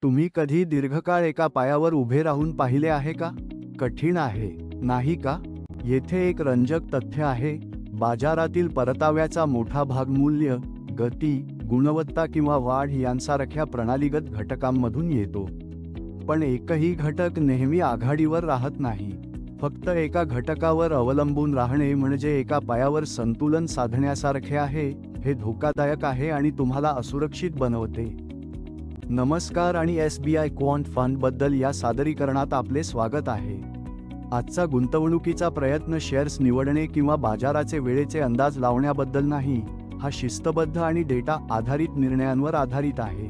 तुम्ही कधी दीर्घकाळ एका पायावर उभे राहून पाहिले आहे का? कठीण आहे, नाही का? येथे एक रंजक तथ्य आहे. बाजारातील परताव्याचा मोठा भाग मूल्य, गती, गुणवत्ता किंवा वाढ यांसारख्या प्रणालीगत घटकांमधून येतो. पण एकही घटक नेहमी आघाडीवर राहत नाही. फक्त एका घटकावर अवलंबून राहणे म्हणजे एका पायावर संतुलन साधण्यासारखे आहे. हे धोकादायक आहे आणि तुम्हाला असुरक्षित बनवते. नमस्कार आणि SBI क्वांट फंडबद्दल या सादरीकरणात आपले स्वागत आहे. आजचा गुंतवणुकीचा प्रयत्न शेअर्स निवडणे किंवा बाजाराचे वेळेचे अंदाज लावण्याबद्दल नाही. हा शिस्तबद्ध आणि डेटा आधारित निर्णयांवर आधारित आहे.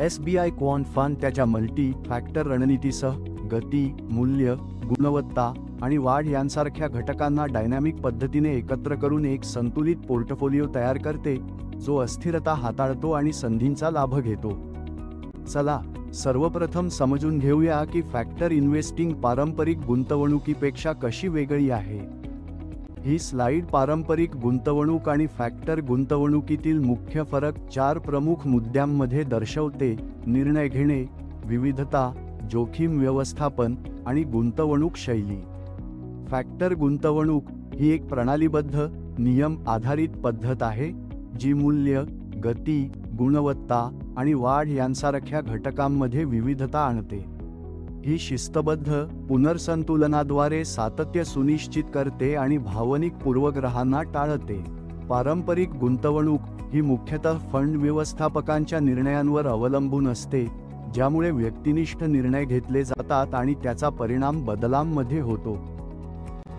SBI क्वांट फंड त्याच्या मल्टी फॅक्टर रणनीतीसह गती, मूल्य, गुणवत्ता आणि वाढ यांसारख्या घटकांना डायनॅमिक पद्धतीने एकत्र करून एक संतुलित पोर्टफोलिओ तयार करते, जो अस्थिरता हाताळतो आणि संधींचा लाभ घेतो. चला सर्वप्रथम समजून घेऊया की फॅक्टर इन्व्हेस्टिंग पारंपरिक गुंतवणुकीपेक्षा कशी वेगळी आहे. ही स्लाइड पारंपरिक गुंतवणूक आणि फॅक्टर गुंतवणुकीतील मुख्य फरक 4 प्रमुख मुद्द्यांमध्ये दर्शवते: निर्णय घेणे, विविधता, जोखीम व्यवस्थापन आणि गुंतवणूक शैली. फॅक्टर गुंतवणूक ही एक प्रणालीबद्ध, नियम आधारित पद्धत आहे, जी मूल्य, गती, गुणवत्ता आणि वाढ यांसारख्या घटकांमध्ये विविधता आणते. ही शिस्तबद्ध पुनर्संतुलनाद्वारे सातत्य सुनिश्चित करते आणि भावनिक पूर्वग्रहांना टाळते. पारंपरिक गुंतवणूक ही मुख्यतः फंड व्यवस्थापकांच्या निर्णयांवर अवलंबून असते, ज्यामुळे व्यक्तिनिष्ठ निर्णय घेतले जातात आणि त्याचा परिणाम बदलांमध्ये होतो.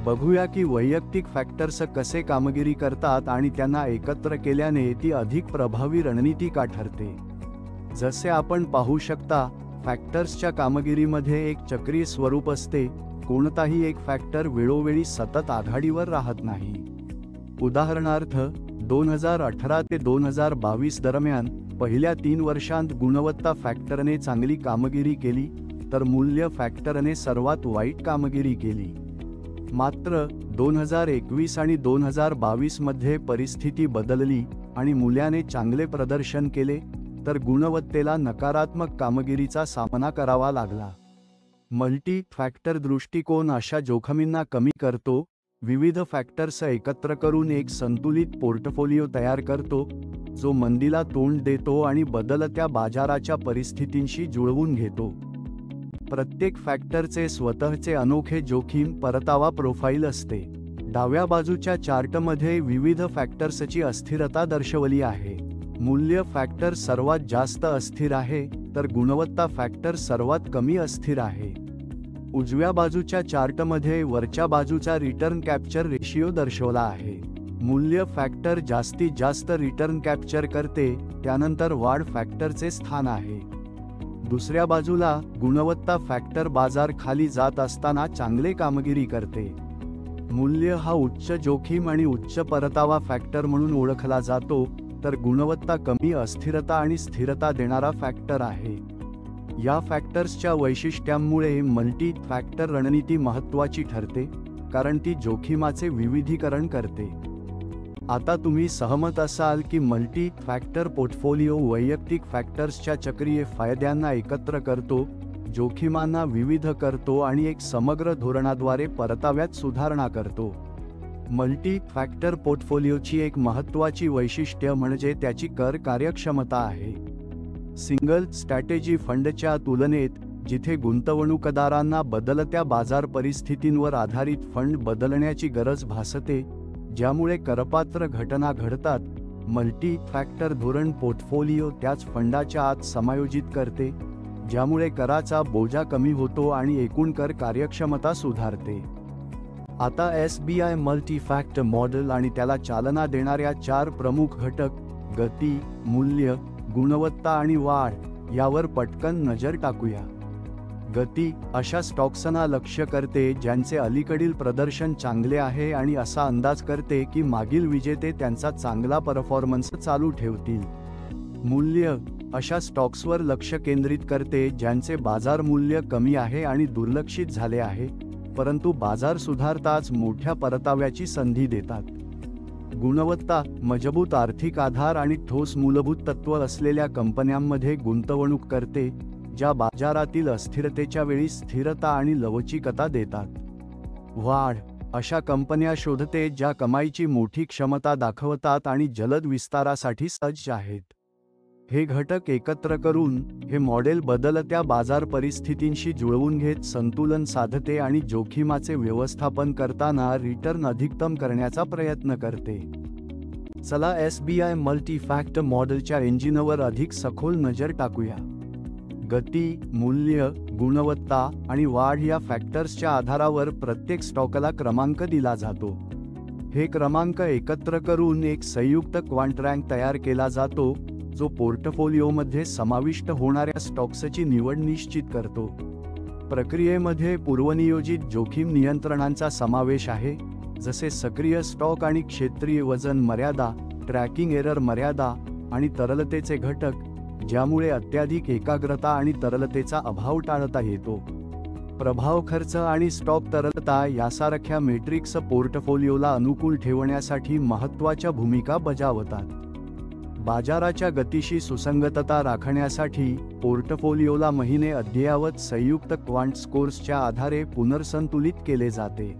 बघूया की वैयक्तिक फॅक्टर्स कसे कामगिरी करतात आणि त्यांना एकत्र केल्याने ती अधिक प्रभावी रणनीती का ठरते. जसे आपण पाहू शकता, फॅक्टर्सच्या कामगिरीमध्ये एक चक्रीय स्वरूप असते. कोणताही एक फॅक्टर वेळोवेळी सतत आघाडीवर राहत नाही. उदाहरणार्थ, 2018 ते 2022 दरम्यान पहिल्या 3 वर्षांत गुणवत्ता फॅक्टरने चांगली कामगिरी केली, तर मूल्य फॅक्टरने सर्वात वाईट कामगिरी केली. मात्र 2021 आणि 2022 मध्ये परिस्थिती बदलली आणि मूल्याने चांगले प्रदर्शन केले, तर गुणवत्तेला नकारात्मक कामगिरीचा सामना करावा लागला. मल्टी फॅक्टर दृष्टिकोन अशा जोखमींना कमी करतो. विविध फॅक्टर्स एकत्र करून एक संतुलित पोर्टफोलिओ तयार करतो, जो मंदीला तोंड देतो आणि बदलत्या बाजाराच्या परिस्थितींशी जुळवून घेतो. प्रत्येक फॅक्टरचे स्वतःचे अनोखे जोखीम परतावा प्रोफाईल असते. डाव्या बाजूच्या चार्टमध्ये विविध फॅक्टर्सची अस्थिरता दर्शवली आहे. मूल्य फॅक्टर सर्वात जास्त अस्थिर आहे, तर गुणवत्ता फॅक्टर सर्वात कमी अस्थिर आहे. उजव्या बाजूच्या चार्टमध्ये वरच्या बाजूचा रिटर्न कॅप्चर रेशिओ दर्शवला आहे. मूल्य फॅक्टर जास्तीत जास्त रिटर्न कॅप्चर करते, त्यानंतर वाढ फॅक्टरचे स्थान आहे. दुसऱ्या बाजूला गुणवत्ता फॅक्टर बाजार खाली जात असताना चांगले कामगिरी करते. मूल्य हा उच्च जोखीम आणि उच्च परतावा फॅक्टर म्हणून ओळखला जातो, तर गुणवत्ता कमी अस्थिरता आणि स्थिरता देणारा फॅक्टर आहे. या फॅक्टर्सच्या वैशिष्ट्यांमुळे मल्टी फॅक्टर रणनीती महत्त्वाची ठरते, कारण ती जोखीमाचे विविधीकरण करते. आता तुम्ही सहमत असाल की मल्टी फॅक्टर पोर्टफोलिओ वैयक्तिक फॅक्टर्सच्या चक्रीय फायद्यांना एकत्र करतो, जोखीमांना विविध करतो आणि एक समग्र धोरणाद्वारे परताव्यात सुधारणा करतो. मल्टी फॅक्टर पोर्टफोलिओची एक महत्त्वाची वैशिष्ट्य म्हणजे त्याची कर कार्यक्षमता आहे. सिंगल स्ट्रॅटेजी फंडच्या तुलनेत, जिथे गुंतवणूकदारांना बदलत्या बाजार परिस्थितींवर आधारित फंड बदलण्याची गरज भासते, ज्यामुळे करपात्र घटना घडतात, मल्टी फॅक्टर धोरण पोर्टफोलिओ त्याच फंडाच्या आत समायोजित करते, ज्यामुळे कराचा बोजा कमी होतो आणि एकूण कर कार्यक्षमता सुधारते. आता SBI मल्टी फॅक्टर मॉडेल आणि त्याला चालना देणाऱ्या 4 प्रमुख घटक, गती, मूल्य, गुणवत्ता आणि वाढ यावर पटकन नजर टाकूया. गती अशा स्टॉक्सना लक्ष्य करते ज्यांचे अलीकडील प्रदर्शन चांगले आहे आणि असा अंदाज करते की मागील विजेते त्यांचा चांगला परफॉर्मन्स चालू ठेवतील. मूल्य अशा स्टॉक्सवर लक्ष केंद्रित करते ज्यांचे बाजार मूल्य कमी आहे आणि दुर्लक्षित झाले आहे, परंतु बाजार सुधारताच मोठ्या परताव्याची संधी देतात. गुणवत्ता मजबूत आर्थिक आधार आणि ठोस मूलभूत तत्त्व असलेल्या कंपन्यांमध्ये गुंतवणूक करते, ज्या बाजारातील अस्थिरतेच्या वेळी स्थिरता आणि लवचिकता देतात. वाढ अशा कंपन्या शोधते ज्या कमाईची मोठी क्षमता दाखवतात आणि जलद विस्तारासाठी सज्ज आहेत. हे घटक एकत्र करून हे मॉडेल बदलत्या बाजार परिस्थितींशी जुळवून घेत संतुलन साधते आणि जोखीमाचे व्यवस्थापन करताना रिटर्न अधिकतम करण्याचा प्रयत्न करते. चला SBI मल्टी फॅक्टर मॉडेलच्या इंजिनवर अधिक सखोल नजर टाकूया. गती, मूल्य, गुणवत्ता आणि वाढ या फॅक्टर्सच्या आधारावर प्रत्येक स्टॉकला क्रमांक दिला जातो. हे क्रमांक एकत्र करून एक संयुक्त क्वांट रँक तयार केला जातो जो पोर्टफोलिओमध्ये समाविष्ट होणाऱ्या स्टॉक्सची निवड निश्चित करतो. प्रक्रियेमध्ये पूर्वनियोजित जोखीम नियंत्रणांचा समावेश आहे, जसे सक्रिय स्टॉक आणि क्षेत्रीय वजन मर्यादा, ट्रॅकिंग एरर मर्यादा आणि तरलतेचे घटक, ज्यामुळे अत्याधिक एकाग्रता आणि तरलतेचा अभाव टाळता येतो. प्रभाव खर्च आणि स्टॉक तरलता यासारख्या मेट्रिक्स पोर्टफोलिओला अनुकूल ठेवण्यासाठी महत्त्वाच्या भूमिका बजावतात. बाजाराच्या गतीशी सुसंगतता राखण्यासाठी पोर्टफोलिओला महिने अद्ययावत संयुक्त क्वांट स्कोर्सच्या आधारे पुनर्संतुलित केले जाते.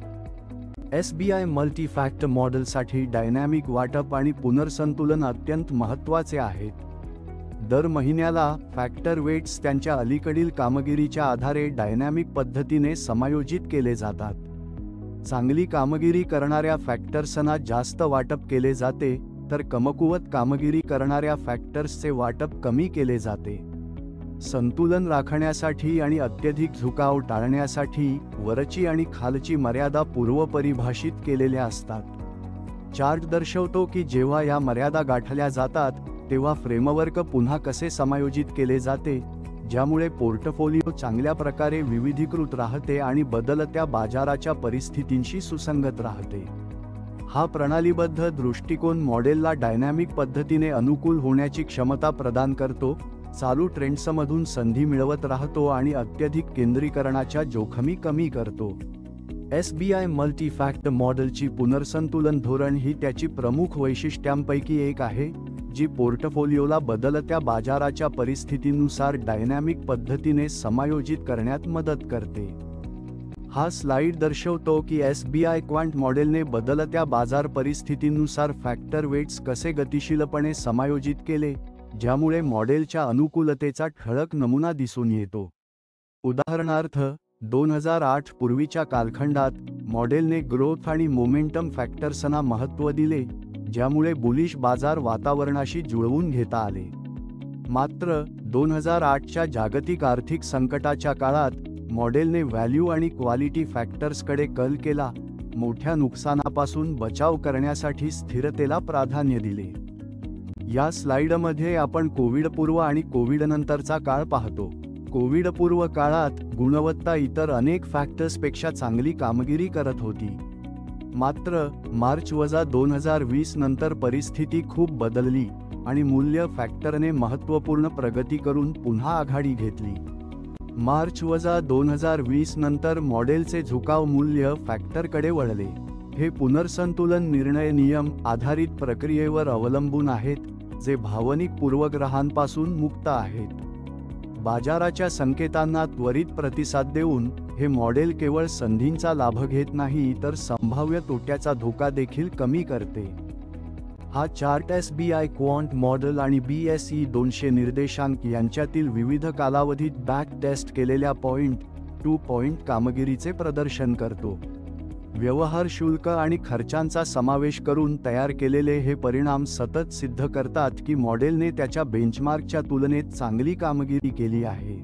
SBI मल्टी फॅक्टर मॉडेलसाठी डायनॅमिक वाटप आणि पुनर्संतुलन अत्यंत महत्त्वाचे आहेत. दर महिन्याला फॅक्टर वेट्स त्यांच्या अलीकडील कामगिरीच्या आधारे डायनॅमिक पद्धतीने समायोजित केले जातात. चांगली कामगिरी करणाऱ्या फॅक्टर्सना जास्त वाटप केले जाते, तर कमकुवत कामगिरी करणाऱ्या फॅक्टर्सचे वाटप कमी केले जाते. संतुलन राखण्यासाठी आणि अत्यधिक झुकाव टाळण्यासाठी वरची आणि खालची मर्यादा पूर्वपरिभाषित केलेल्या असतात. चार्ट दर्शवतो की जेव्हा या मर्यादा गाठल्या जातात तेव्हा फ्रेमवर्क पुन्हा कसे समायोजित केले जाते, ज्यामुळे पोर्टफोलिओ चांगल्या प्रकारे विविधीकृत राहते आणि बदलत्या बाजाराच्या परिस्थितींशी सुसंगत राहते. हा प्रणालीबद्ध दृष्टिकोन मॉडेलला डायनॅमिक पद्धतीने अनुकूल होण्याची क्षमता प्रदान करतो, चालू ट्रेंड्समधून संधी मिळवत राहतो आणि अत्यधिक केंद्रीकरणाच्या जोखमी कमी करतो. SBI मल्टी फॅक्टर मॉडेलची पुनर्संतुलन धोरण ही त्याची प्रमुख वैशिष्ट्यांपैकी एक आहे, जी पोर्टफोलिओला बदलत्या बाजाराच्या परिस्थितीनुसार डायनॅमिक पद्धतीने समायोजित करण्यात मदत करते. हा स्लाइड दर्शवतो की SBI क्वांट मॉडेलने बदलत्या बाजार परिस्थितीनुसार फॅक्टर वेट्स कसे गतिशीलपणे समायोजित केले, ज्यामुळे मॉडेलच्या अनुकूलतेचा ठळक नमुना दिसून येतो. उदाहरणार्थ, 2008 पूर्वीच्या कालखंडात मॉडेलने ग्रोथ आणि मोमेंटम फॅक्टर्सना महत्त्व दिले, ज्यामुळे बुलिश बाजार वातावरणाशी जुळवून घेता आले. मात्र 2008च्या जागतिक आर्थिक संकटाच्या काळात मॉडेलने व्हॅल्यू आणि क्वालिटी फॅक्टर्सकडे कल केला, मोठ्या नुकसानापासून बचाव करण्यासाठी स्थिरतेला प्राधान्य दिले. या स्लाइडमध्ये आपण कोविडपूर्व आणि कोविडनंतरचा काळ पाहतो. कोविडपूर्व काळात गुणवत्ता इतर अनेक फॅक्टर्सपेक्षा चांगली कामगिरी करत होती. मात्र मार्च-2020 नंतर परिस्थिती खूप बदलली आणि मूल्य फॅक्टरने महत्त्वपूर्ण प्रगती करून पुन्हा आघाडी घेतली. मार्च-2020 नंतर मॉडेलचे झुकाव मूल्य फॅक्टरकडे वळले. हे पुनर्संतुलन निर्णय नियम आधारित प्रक्रियेवर अवलंबून आहेत, जे भावनिक पूर्वग्रहांपासून मुक्त आहेत. बाजाराच्या संकेतांना त्वरित प्रतिसाद देऊन हे मॉडेल केवळ संधींचा लाभ घेत नाही तर संभाव्य तोट्याचा धोका देखील कमी करते. हा चार्ट SBI क्वांट मॉडेल आणि BSE 200 निर्देशांक यांच्यातील विविध कालावधीत बॅक टेस्ट केलेल्या पॉइंट टू पॉइंट कामगिरीचे प्रदर्शन करतो. व्यवहार शुल्क आणि खर्चांचा समावेश करून तयार केलेले हे परिणाम सतत सिद्ध करतात की मॉडेलने त्याच्या बेंचमार्कच्या तुलनेत चांगली कामगिरी केली आहे.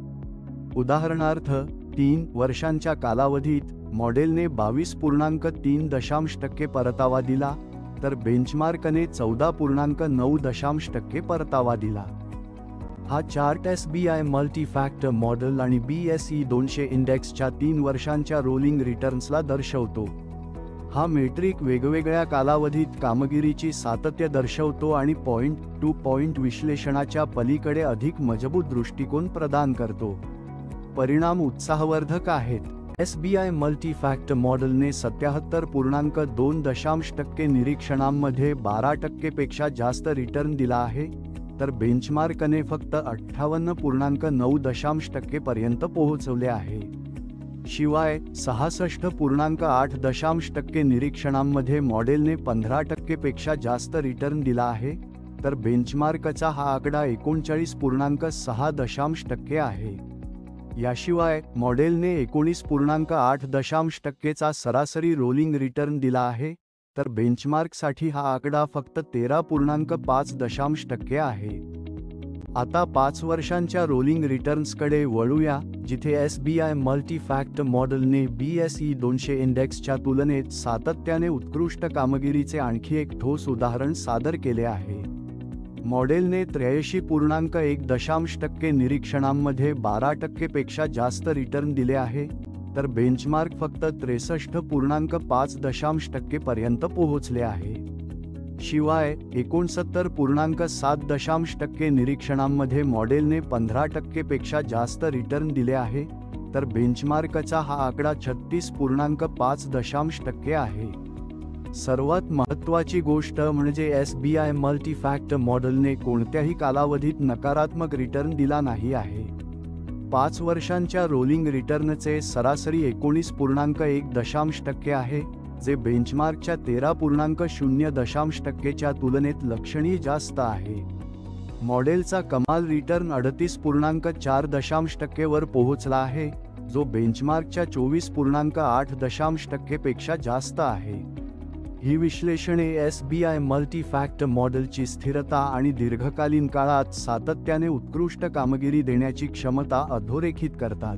उदाहरणार्थ, 3 वर्षांच्या कालावधीत मॉडेलने 22.3% परतावा दिला, तर बेंचमार्कने 14.9% परतावा दिला. हा chart SBI multi factor model आणि BSE 200 इंडेक्सच्या 3 वर्षांच्या रोलिंग रिटर्न्सला दर्शवतो. हा मेट्रिक वेगवेगळ्या कालावधीत कामगिरीची सातत्य दर्शवतो आणि पॉइंट टू पॉइंट विश्लेषणाच्या पलीकडे अधिक मजबूत दृष्टिकोन प्रदान करतो. परिणाम उत्साहवर्धक आहेत. SBI मल्टी फॅक्टर मॉडेलने 77.2% निरीक्षणांमध्ये 12% पेक्षा जास्त रिटर्न दिला आहे, तर बेंचमार्कने फक्त 58.9% पर्यंत पोहोचवले आहे. शिवाय 66.8% निरीक्षणांमध्ये मॉडेलने 15% पेक्षा जास्त रिटर्न दिला आहे, तर बेंचमार्कचा हा आकडा 39.6% आहे. याशिवाय मॉडेलने 19.8% चा सरासरी रोलिंग रिटर्न दिला आहे, तर बेंचमार्कसाठी हा आकडा फक्त 13.5% आहे. आता 5 वर्षांच्या रोलिंग रिटर्न्सकडे वळूया, जिथे SBI मल्टी फॅक्टर मॉडेलने BSE 200 इंडेक्सच्या तुलनेत सातत्याने उत्कृष्ट कामगिरीचे आणखी एक ठोस उदाहरण सादर केले आहे. मॉडेलने 83.1% निरीक्षणांमध्ये 12% पेक्षा जास्त रिटर्न दिले आहे, तर बेंचमार्क फक्त 63.5% पर्यंत पोहोचले आहे. शिवाय 69.7% निरीक्षणांमध्ये मॉडेलने 15% पेक्षा जास्त रिटर्न दिले आहे, तर बेंचमार्कचा हा आकडा 36.5% आहे. सर्वात महत्त्वाची गोष्ट म्हणजे SBI मल्टी फॅक्टर मॉडेलने कोणत्याही कालावधीत नकारात्मक रिटर्न दिला नाही आहे. 5 वर्षांच्या रोलिंग रिटर्नचे सरासरी 19.1% आहे, जे बेंचमार्कच्या 13.0% च्या तुलनेत लक्षणीय जास्त आहे. मॉडेलचा कमाल रिटर्न 38.4% वर पोहोचला आहे, जो बेंचमार्कच्या 24.8% पेक्षा जास्त आहे. ही विश्लेषणे SBI मल्टी फॅक्टर मॉडेलची स्थिरता आणि दीर्घकालीन काळात सातत्याने उत्कृष्ट कामगिरी देण्याची क्षमता अधोरेखित करतात.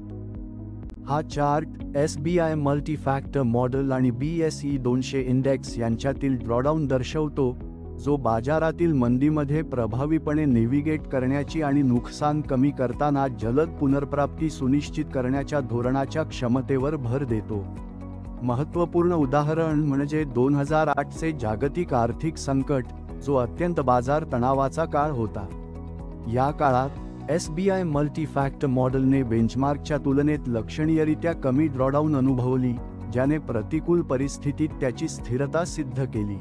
हा chart SBI multi factor model आणि BSE 200 इंडेक्स यांच्यातील ड्रॉडाऊन दर्शवतो, जो बाजारातील मंदीमध्ये प्रभावीपणे नेव्हिगेट करण्याची आणि नुकसान कमी करताना जलद पुनर्प्राप्ती सुनिश्चित करण्याच्या धोरणाच्या क्षमतेवर भर देतो. महत्त्वपूर्ण उदाहरण म्हणजे 2008 चे जागतिक आर्थिक संकट, जो अत्यंत बाजार तणावाचा काळ होता. या काळात SBI मल्टी फॅक्टर मॉडेलने बेंचमार्कच्या तुलनेत लक्षणीयरित्या कमी ड्रॉडाऊन अनुभवली, ज्याने प्रतिकूल परिस्थितीत त्याची स्थिरता सिद्ध केली.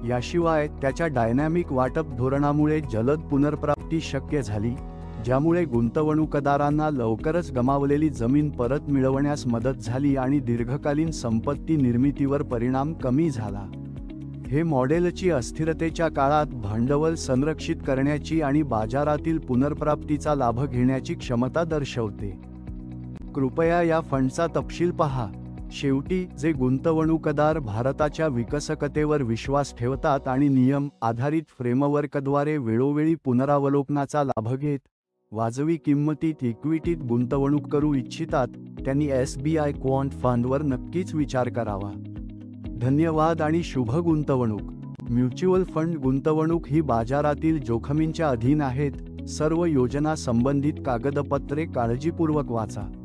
याशिवाय त्याच्या डायनॅमिक वाटप धोरणामुळे जलद पुनर्प्राप्ती शक्य झाली, ज्यामुळे गुंतवणूकदारांना लवकरच गमावलेली जमीन परत मिळवण्यास मदत झाली आणि दीर्घकालीन संपत्ती निर्मितीवर परिणाम कमी झाला. हे मॉडेलची अस्थिरतेच्या काळात भांडवल संरक्षित करण्याची आणि बाजारातील पुनर्प्राप्तीचा लाभ घेण्याची क्षमता दर्शवते. कृपया या फंडचा तपशील पहा. शेवटी, जे गुंतवणूकदार भारताच्या विकसकतेवर विश्वास ठेवतात आणि नियम आधारित फ्रेमवर्कद्वारे वेळोवेळी पुनरावलोकनाचा लाभ घेत, वाजवी किंमतीत इक्विटीत गुंतवणूक करू इच्छितात, त्यांनी SBI क्वांट फंडवर नक्कीच विचार करावा. धन्यवाद आणि शुभ गुंतवणूक. म्युच्युअल फंड गुंतवणूक ही बाजारातील जोखमींच्या अधीन आहेत. सर्व योजना संबंधित कागदपत्रे काळजीपूर्वक वाचा.